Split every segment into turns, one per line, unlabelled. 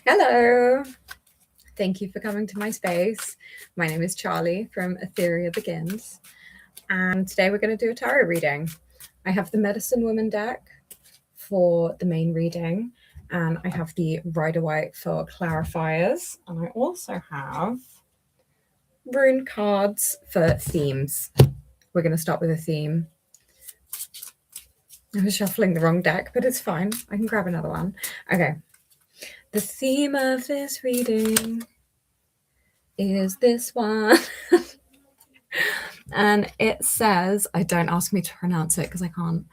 Hello. Thank you for coming to my space. My name is Charlie from Etheria Begins, and today we're going to do a tarot reading. I have the Medicine Woman deck for the main reading, and I have the Rider-Waite for clarifiers, and I also have rune cards for themes. We're going to start with a theme. I was shuffling the wrong deck, but it's fine. I can grab another one. Okay. The theme of this reading is this one. And it says, don't ask me to pronounce it because I can't.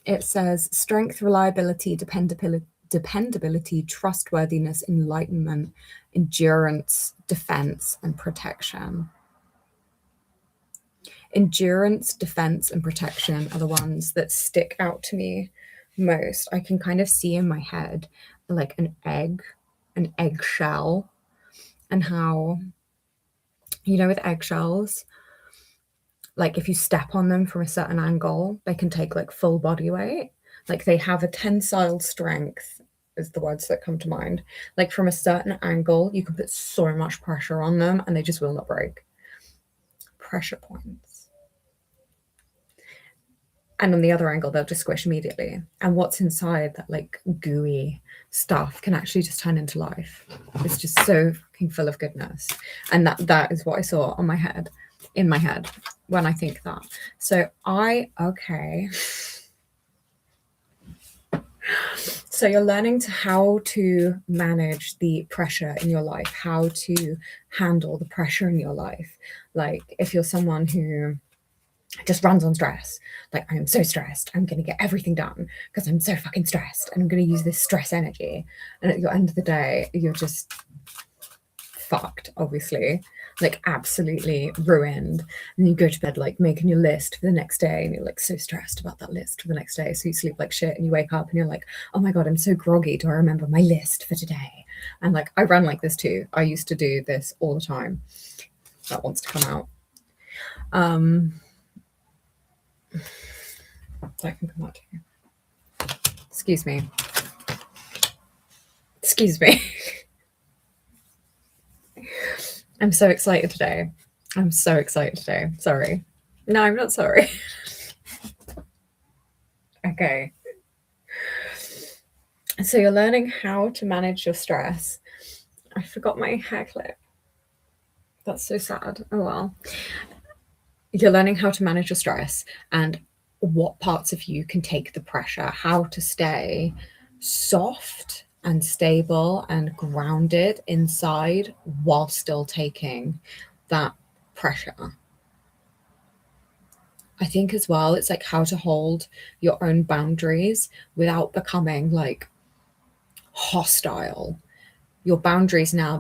It says strength, reliability, dependability, trustworthiness, enlightenment, endurance, defense, and protection. Endurance, defense, and protection are the ones that stick out to me most. I can kind of see in my head like an eggshell, and how, with eggshells, like if you step on them from a certain angle, they can take like full body weight. Like they have a tensile strength is the words that come to mind. Like from a certain angle, you can put so much pressure on them and they just will not break. Pressure points. And on the other angle, they'll just squish immediately. And what's inside that like gooey stuff can actually just turn into life. It's just so fucking full of goodness. And that is what I saw in my head when I think that. So So you're learning how to manage the pressure in your life, how to handle the pressure in your life. Like if you're someone who just runs on stress, like I am so stressed, I'm going to get everything done because I'm so fucking stressed and I'm going to use this stress energy. And at the end of the day, you're just fucked, obviously, like absolutely ruined. And you go to bed like making your list for the next day and you're like so stressed about that list for the next day, so you sleep like shit and you wake up and you're like, oh my god, I'm so groggy, do I remember my list for today? And like I ran like this too. I used to do this all the time. That wants to come out. That can come out too. Excuse me. I'm so excited today. Sorry. No, I'm not sorry. Okay. So you're learning how to manage your stress. I forgot my hair clip. That's so sad. Oh well. You're learning how to manage your stress and what parts of you can take the pressure, how to stay soft and stable and grounded inside while still taking that pressure. I think as well, it's like how to hold your own boundaries without becoming like hostile. Your boundaries now,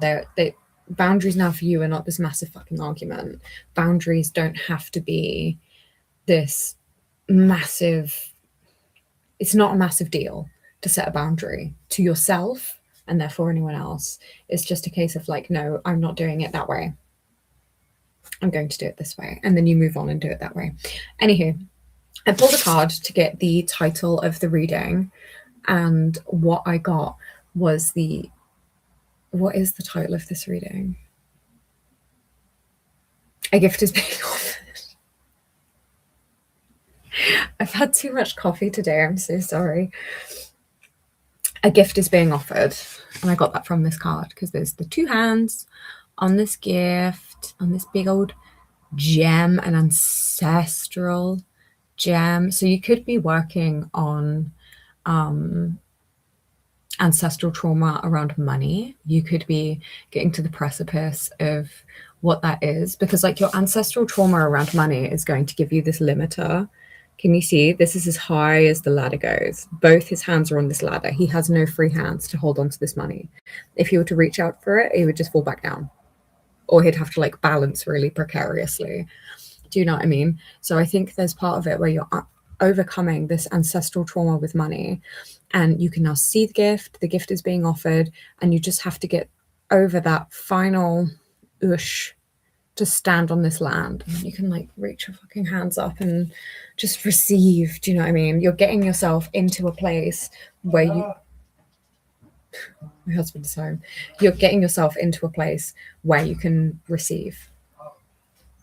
boundaries now for you are not this massive fucking argument. Boundaries don't have to be this massive, it's not a massive deal to set a boundary to yourself and therefore anyone else. It's just a case of like, no, I'm not doing it that way. I'm going to do it this way. And then you move on and do it that way. Anywho, I pulled a card to get the title of the reading, and what I got was what is the title of this reading? A gift is being offered. I've had too much coffee today. I'm so sorry. A gift is being offered. And I got that from this card because there's the two hands on this gift, on this big old gem, an ancestral gem. So you could be working on ancestral trauma around money. You could be getting to the precipice of what that is, because like your ancestral trauma around money is going to give you this limiter. Can you see? This is as high as the ladder goes. Both his hands are on this ladder. He has no free hands to hold on to this money. If he were to reach out for it, he would just fall back down, or he'd have to like balance really precariously. Do you know what I mean? So I think there's part of it where you're overcoming this ancestral trauma with money, and you can now see the gift is being offered, and you just have to get over that final to stand on this land. And you can like reach your fucking hands up and just receive. Do you know what I mean? You're getting yourself into a place where My husband is home. You're getting yourself into a place where you can receive.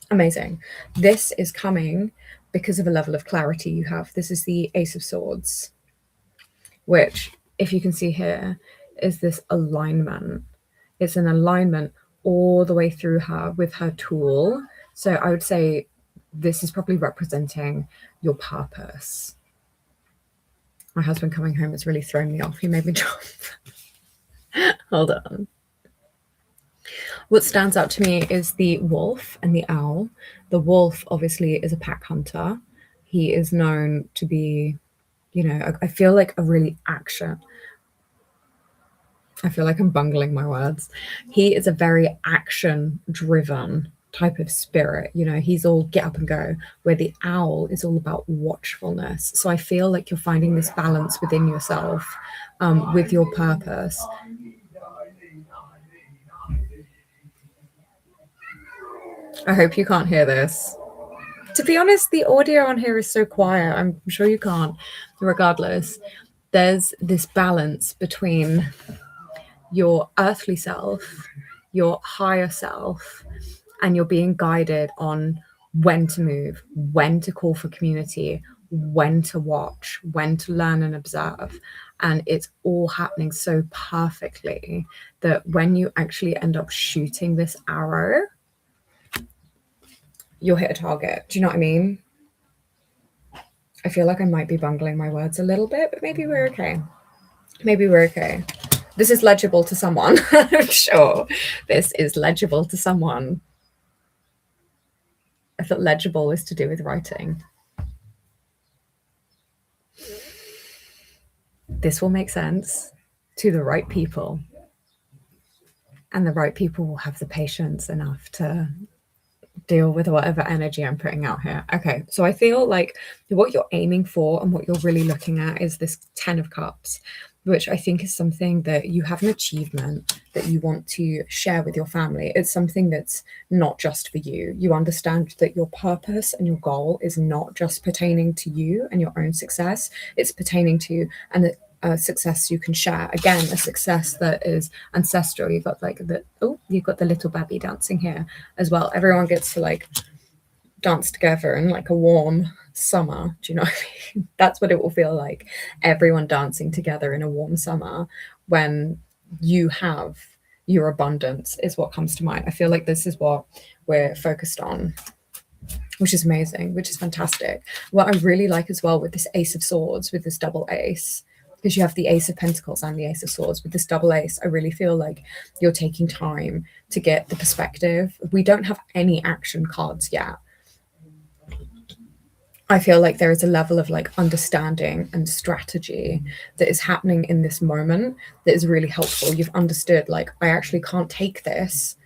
Amazing. This is coming because of a level of clarity you have. This is the Ace of Swords, which, if you can see here, is this alignment. It's an alignment all the way through her with her tool. So I would say this is probably representing your purpose. My husband coming home has really thrown me off. He made me jump. Hold on. What stands out to me is the wolf and the owl. The wolf obviously is a pack hunter. He is known to be, you know, I feel like a really action. I feel like I'm bungling my words. He is a very action-driven type of spirit. You know, he's all get up and go, where the owl is all about watchfulness. So I feel like you're finding this balance within yourself with your purpose. I hope you can't hear this. To be honest, the audio on here is so quiet. I'm sure you can't. Regardless, there's this balance between your earthly self, your higher self, and you're being guided on when to move, when to call for community, when to watch, when to learn and observe. And it's all happening so perfectly that when you actually end up shooting this arrow, you'll hit a target. Do you know what I mean? I feel like I might be bungling my words a little bit, but maybe we're okay. Maybe we're okay. This is legible to someone. I'm sure this is legible to someone. I thought legible is to do with writing. This will make sense to the right people. And the right people will have the patience enough to deal with whatever energy I'm putting out here. Okay, so I feel like what you're aiming for and what you're really looking at is this 10 of Cups, which I think is something that you have an achievement that you want to share with your family. It's something that's not just for you. You understand that your purpose and your goal is not just pertaining to you and your own success. It's pertaining to a success you can share. Again, a success that is ancestral. You've got like you've got the little baby dancing here as well. Everyone gets to like dance together in like a warm summer. Do you know what I mean? That's what it will feel like. Everyone dancing together in a warm summer when you have your abundance is what comes to mind. I feel like this is what we're focused on, which is amazing, which is fantastic. What I really like as well with this Ace of Swords, with this double ace, because you have the Ace of Pentacles and the Ace of Swords. With this double ace, I really feel like you're taking time to get the perspective. We don't have any action cards yet. I feel like there is a level of like understanding and strategy that is happening in this moment that is really helpful. You've understood, like, I actually can't take this.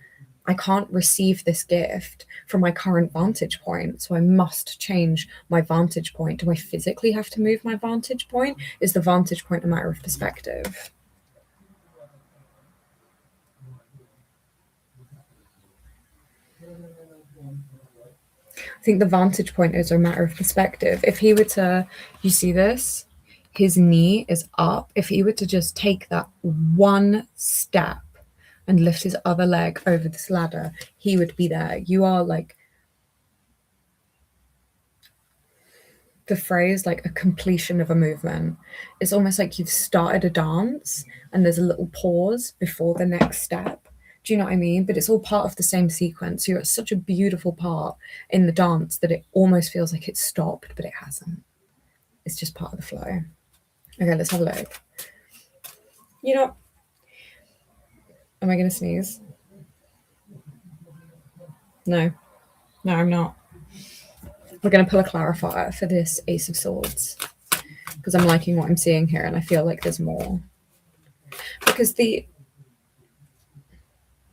I can't receive this gift from my current vantage point. So I must change my vantage point. Do I physically have to move my vantage point? Is the vantage point a matter of perspective? I think the vantage point is a matter of perspective. If he were to, you see this? His knee is up. If he were to just take that one step and lift his other leg over this ladder, he would be there. You are like, the phrase like a completion of a movement. It's almost like you've started a dance and there's a little pause before the next step. Do you know what I mean? But it's all part of the same sequence. You're at such a beautiful part in the dance that it almost feels like it's stopped, but it hasn't. It's just part of the flow. Okay, let's have a look. You know, am I going to sneeze? No, I'm not. We're going to pull a clarifier for this Ace of Swords because I'm liking what I'm seeing here and I feel like there's more. Because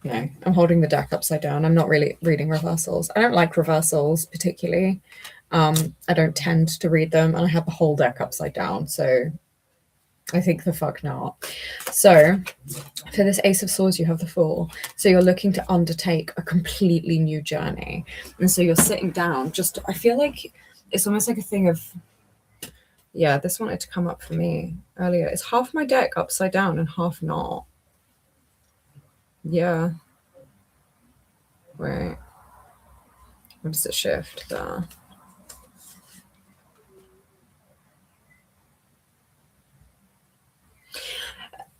no, I'm holding the deck upside down. I'm not really reading reversals. I don't like reversals particularly. I don't tend to read them and I have the whole deck upside down. So I think the fuck not. So for this Ace of Swords, you have the Fool. So you're looking to undertake a completely new journey. And so you're sitting down I feel like it's almost like a thing of Yeah, this wanted to come up for me earlier. It's half my deck upside down and half not. Yeah. Wait. What does it shift there?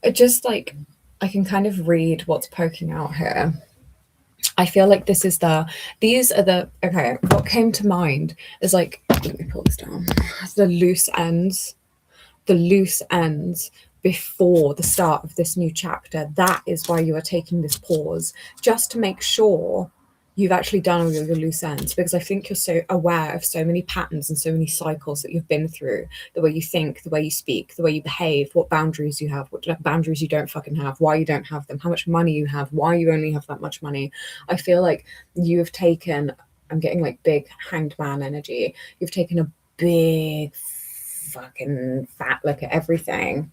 It just like, I can kind of read what's poking out here. I feel like these are the, okay, what came to mind is like, let me pull this down. The loose ends before the start of this new chapter. That is why you are taking this pause, just to make sure you've actually done all your loose ends, because I think you're so aware of so many patterns and so many cycles that you've been through, the way you think, the way you speak, the way you behave, what boundaries you have, what boundaries you don't fucking have, why you don't have them, how much money you have, why you only have that much money. I feel like you have taken, I'm getting like big hanged man energy, you've taken a big fucking fat look at everything,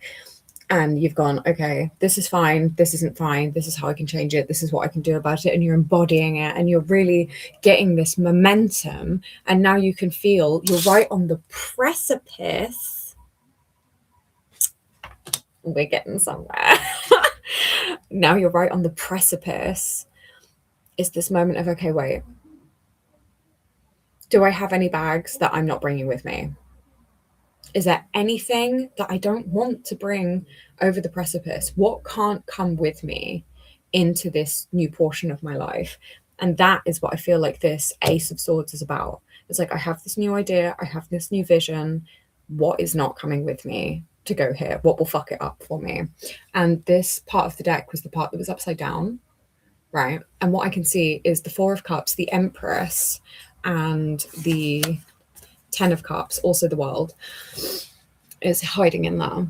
and you've gone, okay, this is fine, this isn't fine, this is how I can change it, this is what I can do about it, and you're embodying it, and you're really getting this momentum, and now you can feel you're right on the precipice. We're getting somewhere. Now you're right on the precipice. It's this moment of, okay, wait, do I have any bags that I'm not bringing with me? Is there anything that I don't want to bring over the precipice? What can't come with me into this new portion of my life? And that is what I feel like this Ace of Swords is about. It's like, I have this new idea, I have this new vision. What is not coming with me to go here? What will fuck it up for me? And this part of the deck was the part that was upside down, right? And what I can see is the Four of Cups, the Empress, and the Ten of Cups, also the World, is hiding in there.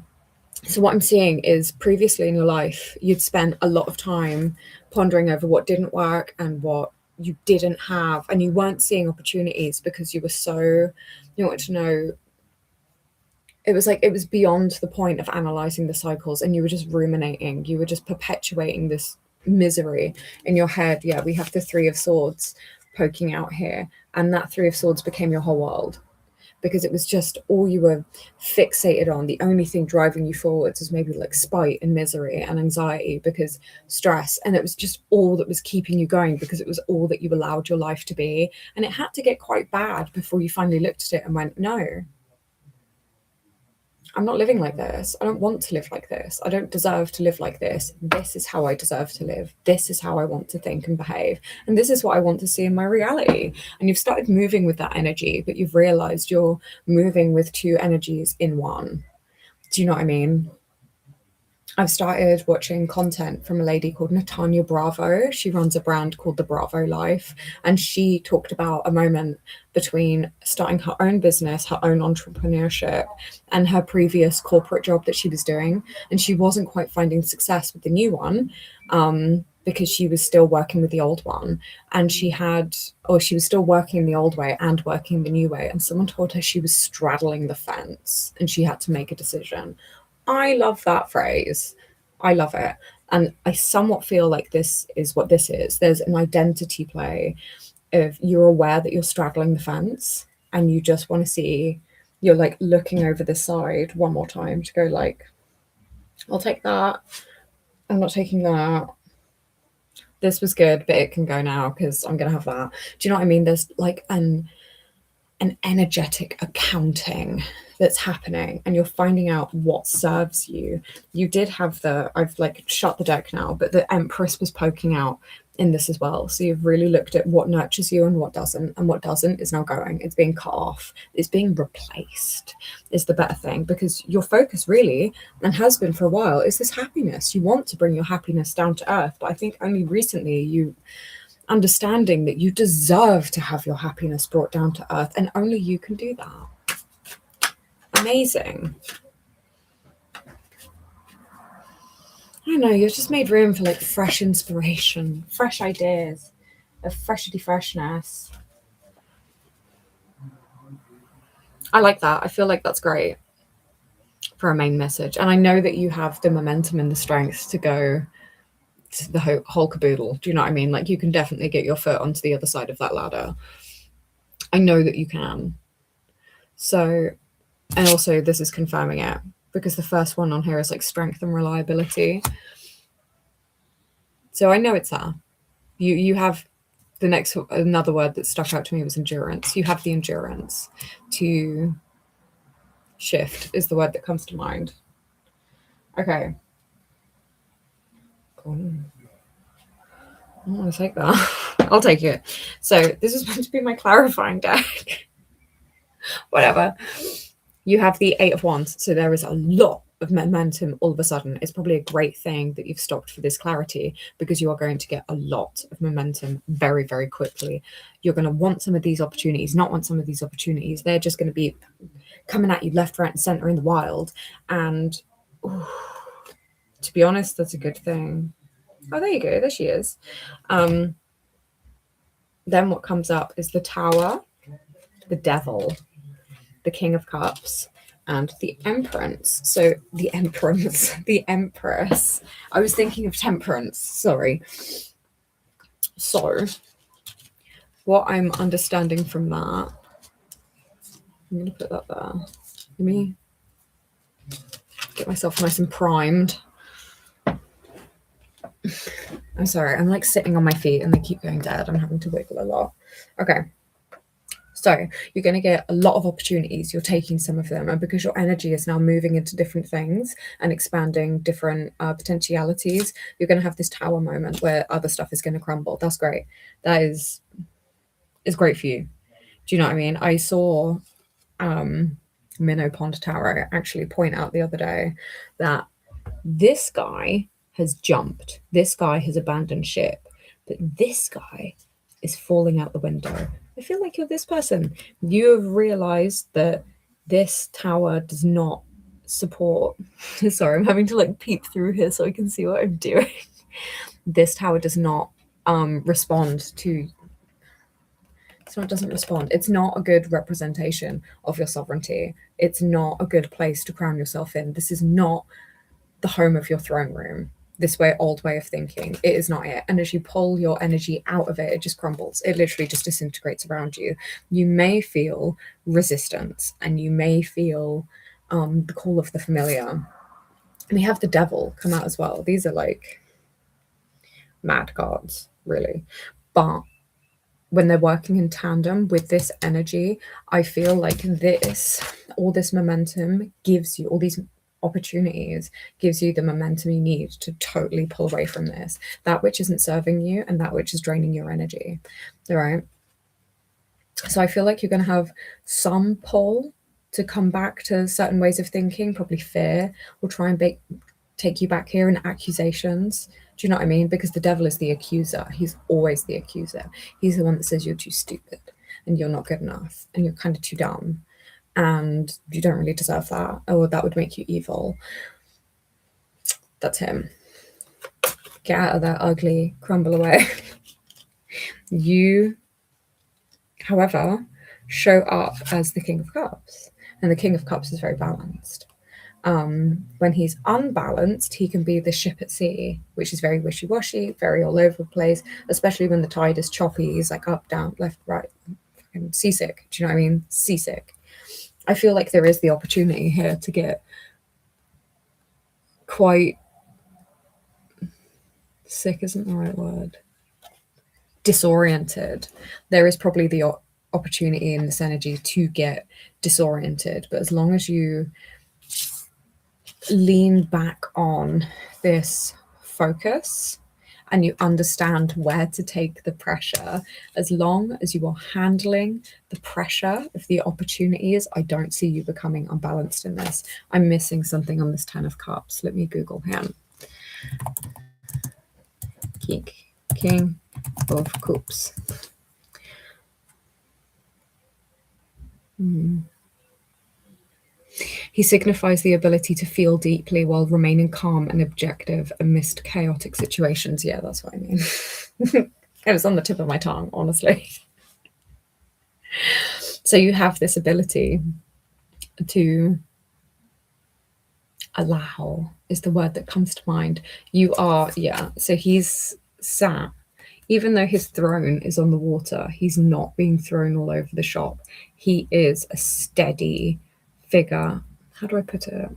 So what I'm seeing is, previously in your life, you'd spent a lot of time pondering over what didn't work and what you didn't have, and you weren't seeing opportunities because you were so, you wanted to know. It was like, it was beyond the point of analyzing the cycles, and you were just ruminating. You were just perpetuating this misery in your head. Yeah, we have the Three of Swords poking out here, and that Three of Swords became your whole world, because it was just all you were fixated on. The only thing driving you forwards was maybe like spite and misery and anxiety, because stress, and it was just all that was keeping you going, because it was all that you allowed your life to be. And it had to get quite bad before you finally looked at it and went, no, I'm not living like this. I don't want to live like this. I don't deserve to live like this. This is how I deserve to live. This is how I want to think and behave. And this is what I want to see in my reality. And you've started moving with that energy, but you've realized you're moving with two energies in one. Do you know what I mean? I've started watching content from a lady called Natanya Bravo. She runs a brand called The Bravo Life. And she talked about a moment between starting her own business, her own entrepreneurship, and her previous corporate job that she was doing. And she wasn't quite finding success with the new one, because she was still working with the old one. And she was still working the old way and working the new way. And someone told her she was straddling the fence and she had to make a decision. I love that phrase. I love it. And I somewhat feel like this is what this is. There's an identity play of, you're aware that you're straddling the fence, and you just want to see, you're like looking over the side one more time to go like, I'll take that. I'm not taking that. This was good, but it can go now because I'm going to have that. Do you know what I mean? There's like an energetic accounting that's happening, and you're finding out what serves you. You did have I've like shut the deck now, but the Empress was poking out in this as well. So you've really looked at what nurtures you and what doesn't, and what doesn't is now going. It's being cut off. It's being replaced is the better thing, because your focus really, and has been for a while, is this happiness. You want to bring your happiness down to earth, but I think only recently you understanding that you deserve to have your happiness brought down to earth, and only you can do that. Amazing. I don't know, you've just made room for like fresh inspiration, fresh ideas, a freshness. I like that. I feel like that's great for a main message. And I know that you have the momentum and the strength to go to the whole caboodle. Do you know what I mean? Like, you can definitely get your foot onto the other side of that ladder. I know that you can. So And also this is confirming it, because the first one on here is like strength and reliability. So I know it's there. You have the next, another word that stuck out to me was endurance. You have the endurance to shift is the word that comes to mind. Okay. Cool. I don't want to take that. I'll take it. So this is meant to be my clarifying deck. Whatever. You have the 8 of Wands, so there is a lot of momentum all of a sudden. It's probably a great thing that you've stopped for this clarity, because you are going to get a lot of momentum very, very quickly. You're going to want some of these opportunities, not want some of these opportunities. They're just going to be coming at you left, right, and center in the wild. And to be honest, that's a good thing. Oh, there you go. There she is. Then what comes up is the Tower, the Devil, the King of Cups, and the Empress. So the Empress, the Empress. I was thinking of Temperance, sorry. So what I'm understanding from that, I'm going to put that there. Let me get myself nice and primed. I'm sorry, I'm like sitting on my feet and they keep going dead. I'm having to wiggle a lot. Okay. So you're going to get a lot of opportunities. You're taking some of them. And because your energy is now moving into different things and expanding different potentialities, you're going to have this tower moment where other stuff is going to crumble. That's great. That is great for you. Do you know what I mean? I saw Minnow Pond Tarot actually point out the other day that this guy has jumped. This guy has abandoned ship. But this guy is falling out the window. I feel like you're this person. You have realized that this tower does not support. Sorry, I'm having to like peep through here so I can see what I'm doing. This tower does not respond to. So it doesn't respond. It's not a good representation of your sovereignty. It's not a good place to crown yourself in. This is not the home of your throne room. This old way of thinking, it is not it. And as you pull your energy out of it, it just crumbles. It literally just disintegrates around you. You may feel resistance and you may feel the call of the familiar. And we have the Devil come out as well. These are like mad cards, really. But when they're working in tandem with this energy, I feel like all this momentum gives you, all these opportunities gives you the momentum you need to totally pull away from this, that which isn't serving you and that which is draining your energy. All right. So I feel like you're going to have some pull to come back to certain ways of thinking. Probably fear will try and take you back here, and accusations. Do you know what I mean? Because the Devil is the accuser. He's always the accuser. He's the one that says you're too stupid and you're not good enough and you're kind of too dumb and you don't really deserve that, or that would make you evil. That's him. Get out of that ugly, crumble away. You, however, show up as the King of Cups, and the King of Cups is very balanced. When he's unbalanced, he can be the ship at sea, which is very wishy-washy, very all over the place, especially when the tide is choppy. He's like up, down, left, right, fucking seasick. Do you know what I mean? Seasick. I feel like there is the opportunity here to get quite sick, isn't the right word, disoriented. There is probably the opportunity in this energy to get disoriented, but as long as you lean back on this focus and you understand where to take the pressure, as long as you are handling the pressure of the opportunities, I don't see you becoming unbalanced in this. I'm missing something on this 10 of Cups. Let me Google him. King of Cups. He signifies the ability to feel deeply while remaining calm and objective amidst chaotic situations. Yeah, that's what I mean. It was on the tip of my tongue, honestly. So you have this ability to allow, is the word that comes to mind. You are, yeah. So he's sat, even though his throne is on the water, he's not being thrown all over the shop. He is a steady, figure, how do I put it?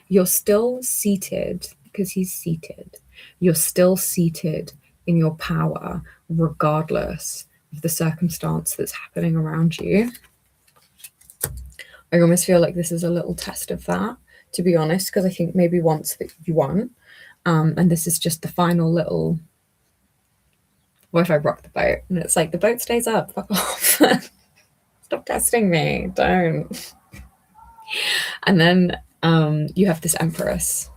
You're still seated, because he's seated. You're still seated in your power, regardless of the circumstance that's happening around you. I almost feel like this is a little test of that, to be honest, because I think maybe once that you won, and this is just the final little, what if I rock the boat? And it's like, the boat stays up, fuck off. Stop testing me, don't. And then you have this Empress,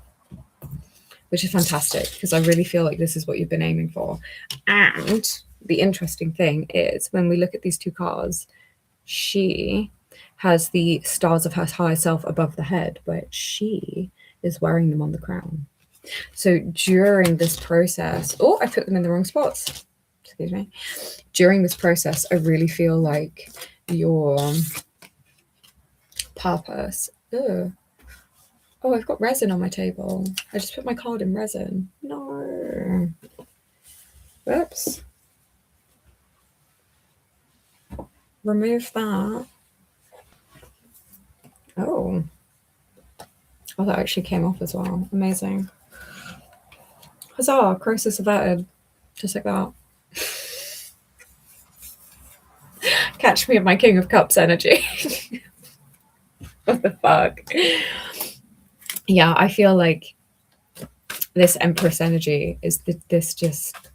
which is fantastic, because I really feel like this is what you've been aiming for. And the interesting thing is, when we look at these two cards, she has the stars of her higher self above the head, but she is wearing them on the crown. So during this process, oh, I put them in the wrong spots. Excuse me. During this process, I really feel like your purpose. Ugh. Oh, I've got resin on my table. I just put my card in resin. No. Whoops. Remove that. Oh. Oh, that actually came off as well. Amazing. Huzzah, crisis averted. Just like that. Catch me in my King of Cups energy. What the fuck? Yeah, I feel like this Empress energy is this just,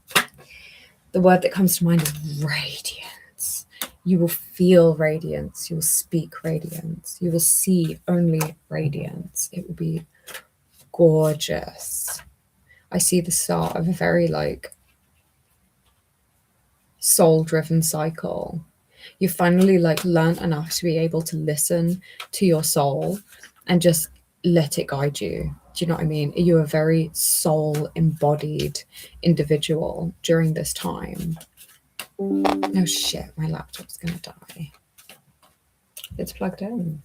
the word that comes to mind is radiance. You will feel radiance. You will speak radiance. You will see only radiance. It will be gorgeous. I see the start of a very like soul-driven cycle. You finally like learned enough to be able to listen to your soul and just let it guide you. Do you know what I mean? You're a very soul embodied individual during this time. Oh shit, my laptop's gonna die. It's plugged in.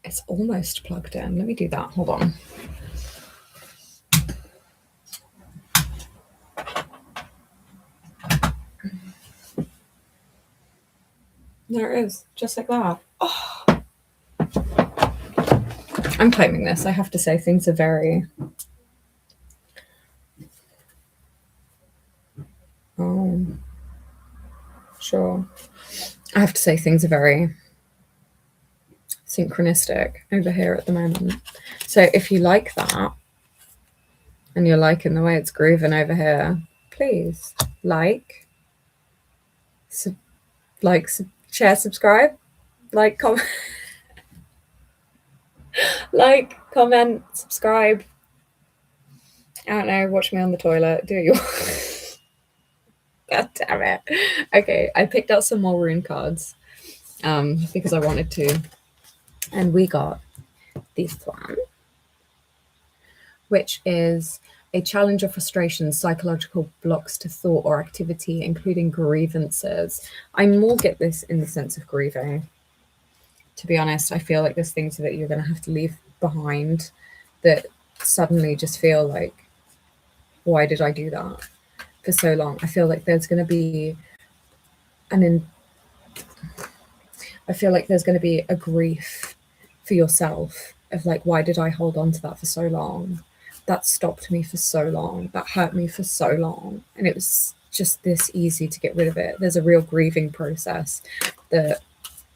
It's almost plugged in. Let me do that. Hold on. There it is, just like that. Oh. I'm claiming this. I have to say things are very... Oh, sure. I have to say things are very synchronistic over here at the moment. So if you like that and you're liking the way it's grooving over here, please share, subscribe, comment, comment, subscribe. I don't know, watch me on the toilet, do you? God damn it. Okay, I picked out some more rune cards because I wanted to. And we got this one, which is a challenge of frustration, psychological blocks to thought or activity, including grievances. I more get this in the sense of grieving. To be honest, I feel like there's things that you're going to have to leave behind that suddenly just feel like, why did I do that for so long? I feel like there's going to be I feel like there's going to be a grief for yourself of like, why did I hold on to that for so long? That stopped me for so long. That hurt me for so long. And it was just this easy to get rid of it. There's a real grieving process that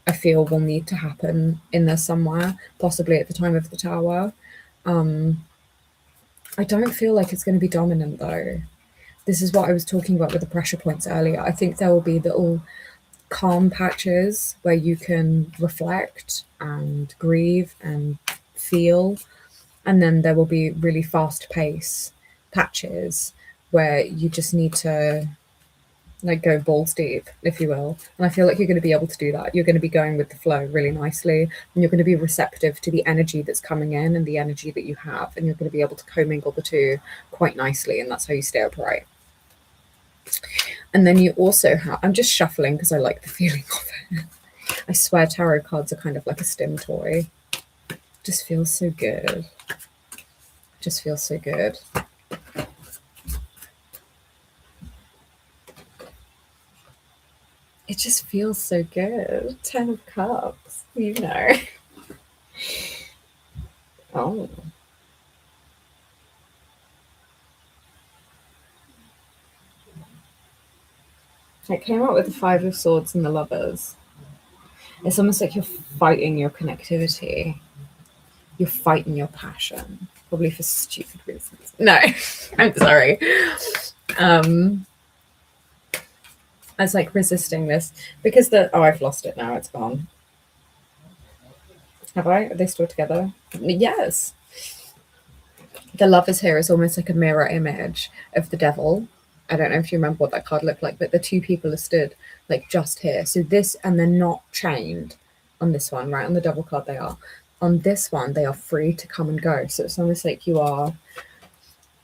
I feel will need to happen in there somewhere, possibly at the time of the Tower. I don't feel like it's going to be dominant though. This is what I was talking about with the pressure points earlier. I think there will be little calm patches where you can reflect and grieve and feel, and then there will be really fast pace patches where you just need to like go balls deep, if you will. And I feel like you're going to be able to do that. You're going to be going with the flow really nicely, and you're going to be receptive to the energy that's coming in and the energy that you have, and you're going to be able to commingle the two quite nicely, and that's how you stay upright. And then you also have, I'm just shuffling because I like the feeling of it. I swear tarot cards are kind of like a stim toy. Just feels so good. Just feels so good. It just feels so good. 10 of Cups, you know. Oh. It came out with the Five of Swords and the Lovers. It's almost like you're fighting your connectivity. You're fighting your passion. Probably for stupid reasons. No, I'm sorry. I was like resisting this because I've lost it now. It's gone. Have I? Are they still together? Yes. The Lovers here is almost like a mirror image of the Devil. I don't know if you remember what that card looked like, but the two people are stood like just here. So this, and they're not chained on this one, right? On the double card they are. On this one, they are free to come and go. So it's almost like you are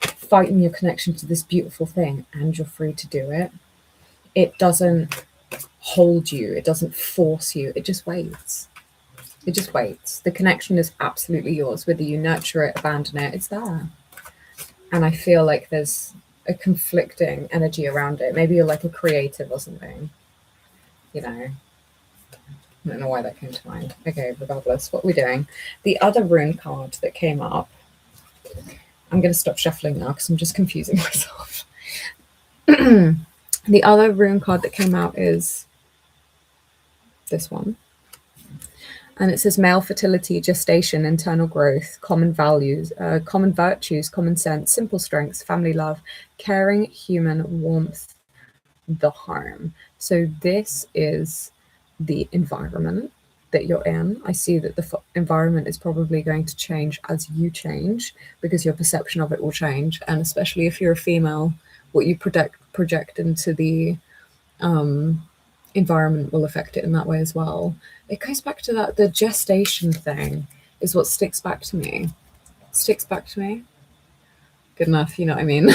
fighting your connection to this beautiful thing and you're free to do it. It doesn't hold you. It doesn't force you. It just waits. It just waits. The connection is absolutely yours. Whether you nurture it, abandon it, it's there. And I feel like there's a conflicting energy around it. Maybe you're like a creative or something. You know. I don't know why that came to mind. Okay, regardless, what are we doing? The other rune card that came up, I'm going to stop shuffling now because I'm just confusing myself. The other rune card that came out is this one. And it says male fertility, gestation, internal growth, common values, common virtues, common sense, simple strengths, family love, caring, human, warmth, the home. So this is the environment that you're in. I see that the environment is probably going to change as you change because your perception of it will change. And especially if you're a female, what you project into the environment will affect it in that way as well. It goes back to that, the gestation thing is what sticks back to me. Sticks back to me. Good enough, you know what I mean?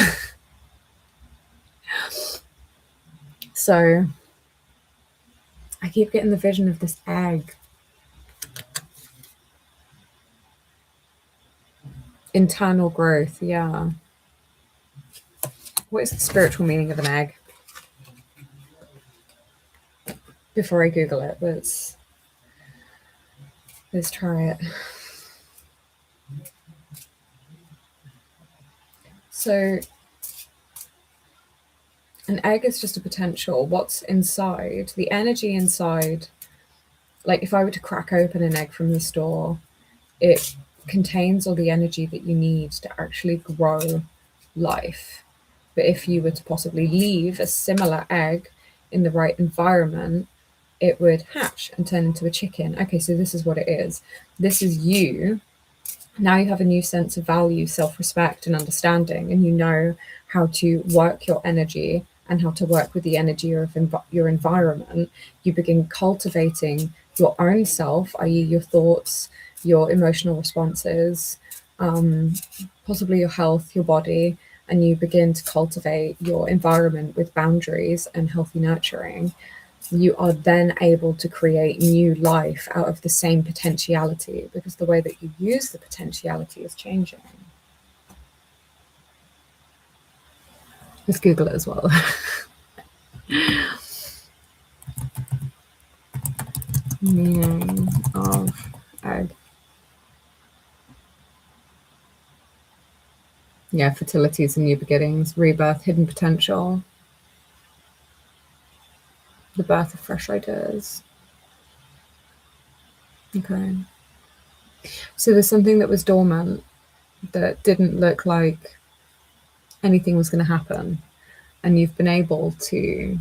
So I keep getting the vision of this egg. Internal growth, yeah. What is the spiritual meaning of an egg? Before I Google it, let's try it. So an egg is just a potential. What's inside, the energy inside, like if I were to crack open an egg from the store, it contains all the energy that you need to actually grow life. But if you were to possibly leave a similar egg in the right environment, it would hatch and turn into a chicken. Okay, so this is what it is. This is you. Now you have a new sense of value, self-respect, and understanding, and you know how to work your energy and how to work with the energy of your environment. You begin cultivating your own self, i.e. your thoughts, your emotional responses, possibly your health, your body, and you begin to cultivate your environment with boundaries and healthy nurturing. You are then able to create new life out of the same potentiality because the way that you use the potentiality is changing. Let's Google it as well. Meaning of egg. Yeah, fertility is a new beginnings, rebirth, hidden potential, the birth of fresh ideas. Okay. So there's something that was dormant that didn't look like anything was going to happen, and you've been able to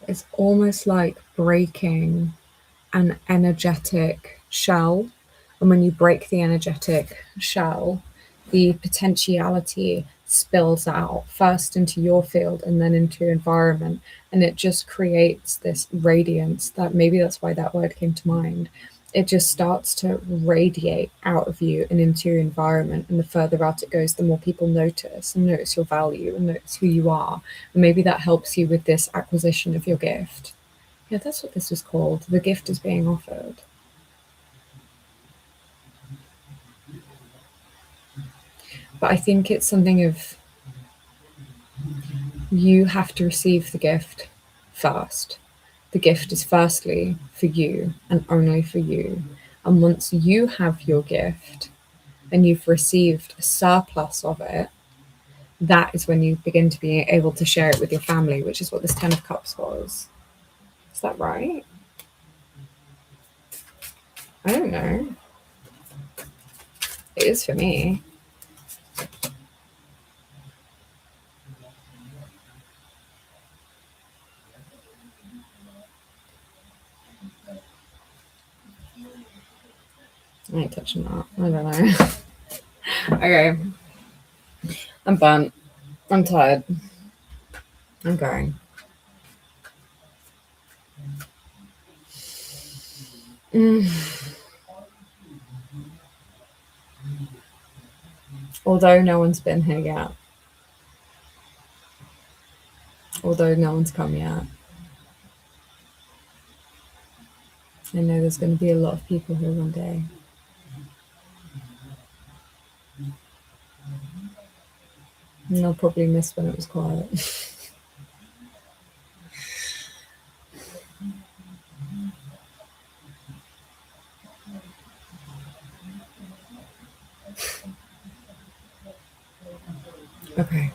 it's almost like breaking an energetic shell. And when you break the energetic shell, the potentiality spills out first into your field and then into your environment. And it just creates this radiance that maybe that's why that word came to mind. It just starts to radiate out of you and into your environment. And the further out it goes, the more people notice and notice your value and notice who you are. And maybe that helps you with this acquisition of your gift. Yeah, that's what this is called. The gift is being offered. But I think it's something of you have to receive the gift first. The gift is firstly for you and only for you. And once you have your gift and you've received a surplus of it, that is when you begin to be able to share it with your family, which is what this 10 of Cups was. Is that right? I don't know. It is for me. I ain't touching that. I don't know. Okay. I'm burnt. I'm tired. I'm going. Although no one's been here yet. Although no one's come yet. I know there's going to be a lot of people here one day. And they'll probably miss when it was quiet. Okay.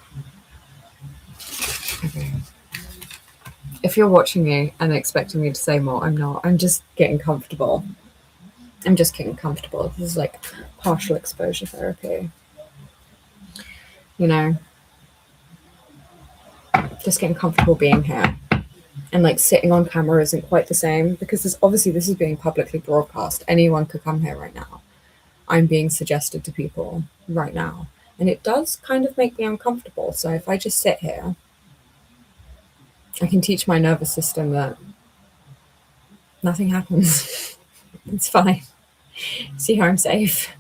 If you're watching me and expecting me to say more, I'm not. I'm just getting comfortable. This is like partial exposure therapy. You know, just getting comfortable being here. And like sitting on camera isn't quite the same because this is being publicly broadcast. Anyone could come here right now. I'm being suggested to people right now. And it does kind of make me uncomfortable. So if I just sit here, I can teach my nervous system that nothing happens. It's fine. See how I'm safe.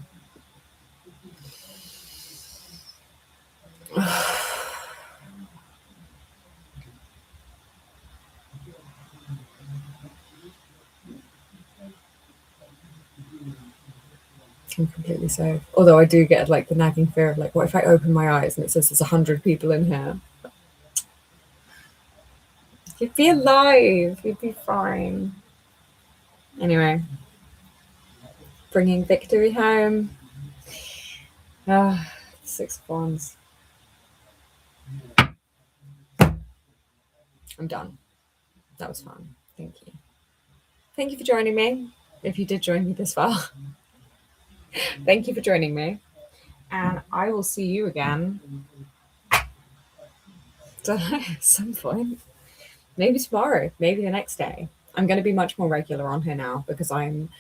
I'm completely safe. Although I do get like the nagging fear of like, what if I open my eyes and it says there's 100 people in here? You'd be alive. You'd be fine. Anyway, bringing victory home. Six of Wands. I'm done. That was fun. Thank you. Thank you for joining me. If you did join me this far. Thank you for joining me. And I will see you again at some point. Maybe tomorrow, maybe the next day. I'm going to be much more regular on here now because I'm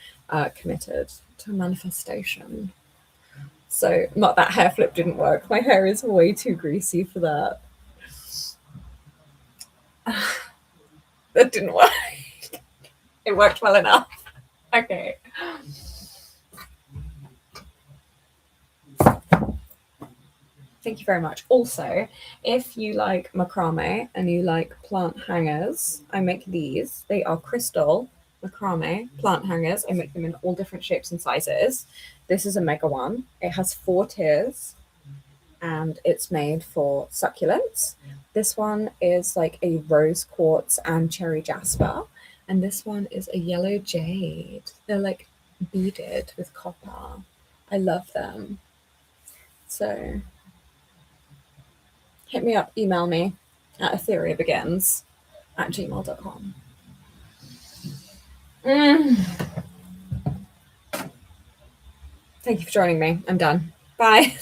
committed to manifestation. So, not that hair flip didn't work. My hair is way too greasy for that. That didn't work. It worked well enough. Okay. Thank you very much. Also, if you like macrame and you like plant hangers, I make these. They are crystal macrame plant hangers. I make them in all different shapes and sizes. This is a mega one. It has 4 tiers and it's made for succulents. This one is like a rose quartz and cherry jasper. And this one is a yellow jade. They're like beaded with copper. I love them. So hit me up, email me at ethereabegins@gmail.com. Thank you for joining me. I'm done. Bye.